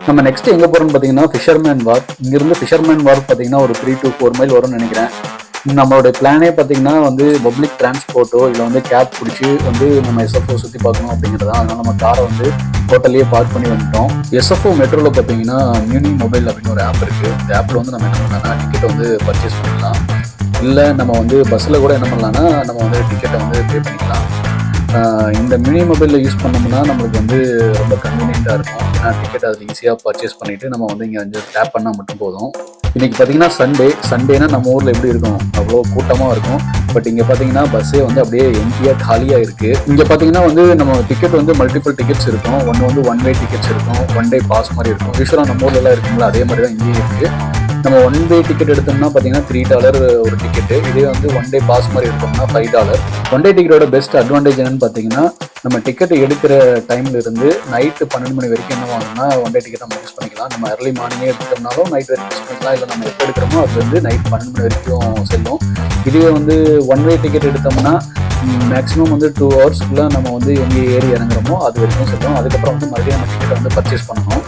நம்ம நெக்ஸ்ட் எங்கே போகிறோம்னு பார்த்தீங்கன்னா ஃபிஷர்மேன் வார்க். இங்கேருந்து ஃபிஷர்மேன் வார்க் பார்த்தீங்கன்னா ஒரு 3 to 4 மைல் வரும்னு நினைக்கிறேன். நம்மளோட பிளானே பார்த்தீங்கன்னா வந்து பப்ளிக் டிரான்ஸ்போர்ட்டோ இல்லை வந்து கேப் பிடிச்சி வந்து நம்ம எஸ்எஃப்ஓ சுற்றி பார்க்கணும் அப்படிங்கிறது தான். அதனால் நம்ம காரை வந்து ஹோட்டல்லையே பார்க் பண்ணி வந்துட்டோம். எஸ்எஃப்ஓ மெட்ரோவில் பார்த்தீங்கன்னா மியூனி மொபைல் அப்படின்னு ஒரு ஆப் இருக்குது. இந்த ஆப்பில் வந்து நம்ம என்ன பண்ணலாம்னா டிக்கெட்டை வந்து பர்ச்சேஸ் பண்ணிக்கலாம். இல்லை நம்ம வந்து பஸ்ஸில் கூட என்ன பண்ணலாம்னா நம்ம வந்து டிக்கெட்டை வந்து பே பண்ணிக்கலாம். இந்த மினி மொபைலில் யூஸ் பண்ணோம்னா நம்மளுக்கு வந்து ரொம்ப கன்வீனியண்ட்டாக இருக்கும். ஏன்னா டிக்கெட் அதில் ஈஸியாக பர்ச்சேஸ் பண்ணிவிட்டு நம்ம வந்து இங்கே வந்து டேப் பண்ணால் மட்டும் போதும். இன்றைக்கி பார்த்தீங்கன்னா சண்டேனா நம்ம ஊரில் எப்படி இருக்கும், அவ்வளோ கூட்டமாக இருக்கும். பட் இங்கே பார்த்தீங்கன்னா பஸ்ஸே வந்து அப்படியே எம்டியாக காலியாக இருக்குது. இங்கே பார்த்தீங்கன்னா வந்து நம்ம டிக்கெட் வந்து மல்டிபிள் டிக்கெட்ஸ் இருக்கும். ஒன்று வந்து 1 வே டிக்கெட்ஸ் இருக்கும், 1 டே பாஸ் மாதிரி இருக்கும். யூஸ்வலாக நம்ம ஊர்லலாம் இருக்குங்களா அதே மாதிரி தான் இங்கேயும் இருக்குது. நம்ம 1 வே டிக்கெட் எடுத்தோம்னா பார்த்தீங்கன்னா $3 ஒரு டிக்கெட்டு. இதே வந்து 1 டே பாஸ் மாதிரி எடுத்தோம்னா $5. 1 டே டிக்கெட்டோட பெஸ்ட் அட்வான்டேஜ் என்னன்னு பார்த்தீங்கன்னா நம்ம டிக்கெட்டை எடுக்கிற டைம்ல இருந்து நைட்டு 12 மணி வரைக்கும் என்ன வாங்கணும்னா 1 டே டிக்கெட் நம்ம யூஸ் பண்ணிக்கலாம். நம்ம early மார்னிங்கே எடுத்துட்டோம்னாலும் நைட் வரைக்கும் யூஸ் பண்ணிக்கலாம். இல்லை நம்ம எப்போ எடுக்கிறோமோ அது வந்து நைட் 12 மணி வரைக்கும் செல்லும். இதுவே வந்து 1 வே டிக்கெட் எடுத்தோம்னா மேக்ஸிமம் வந்து 2 ஹவர்ஸ்க்குள்ளே நம்ம வந்து எங்கே ஏறி இறங்குறோமோ அது வரைக்கும் செல்லும். அதுக்கப்புறம் வந்து மறுபடியும் நம்ம டிக்கெட்டை வந்து பர்ச்சேஸ் பண்ணணும்.